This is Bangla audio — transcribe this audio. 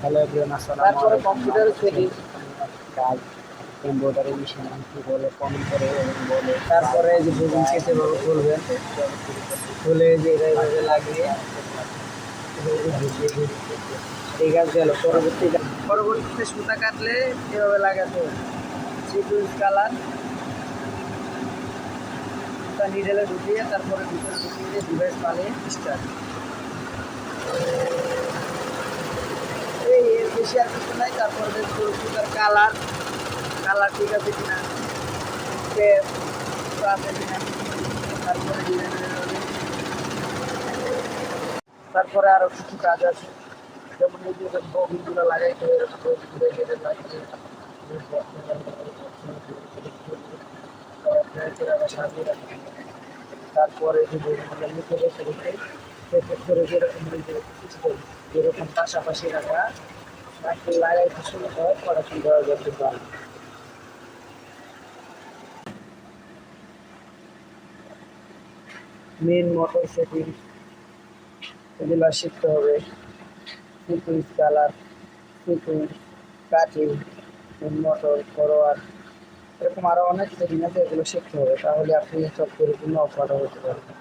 হ্যালো এভরিওয়ান, আসসালামু তারপরে আলাইকুম। কম্পিউটারের আমরা হচ্ছে সেটিং। কাজ এমব্রয়ডারি মেশিন কি বলে, কমেন্ট করে এবং বলে তারপরে এই যে বুবিনকে যেভাবে খুলবেন, খুলে এই যে এটা এইভাবে লাগিয়ে এভাবে ঢুকিয়ে দিন। ঠিক আছে, গেল। পরবর্তীতে সুতা কাটলে এভাবে লাগাতে হবে। সিকুয়েন্স কালার সুতা নিডেলে ঢুকিয়ে তারপরে ভিতরে ঢুকিয়ে দিয়ে ডিভাইস পালিয়ে স্টার্ট। এই এর বেশি আর কিছু নাই। তারপরে দেখবো সুতার কালার কালার ঠিক আছে কিনা, টেপ আছে কিনা, তারপরে তারপরে আরো কিছু কাজ আছে, যেমন এই যে বগিগুলো লাগাইতে হবে, বগিগুলো কেটে লাগিয়ে সাজিয়ে রাখতে হবে। তারপরে যে বগিগুলো লিখে রেখে রেখে প্যাকেট করে যেরকম যেরকম পাশাপাশি রাখা তাকে লাগাইতে শুরু হয়, পড়াশোনা দেওয়া যেতে পারে। মেন মোটর সেটিং এগুলো শিখতে হবে। Sequence colour, sequence cutting, main motor, forward, এরকম আরো অনেক সেটিং আছে, এগুলো শিখতে হবে। তাহলে আপনি সব পরিপূর্ণ অপারক হতে পারবেন।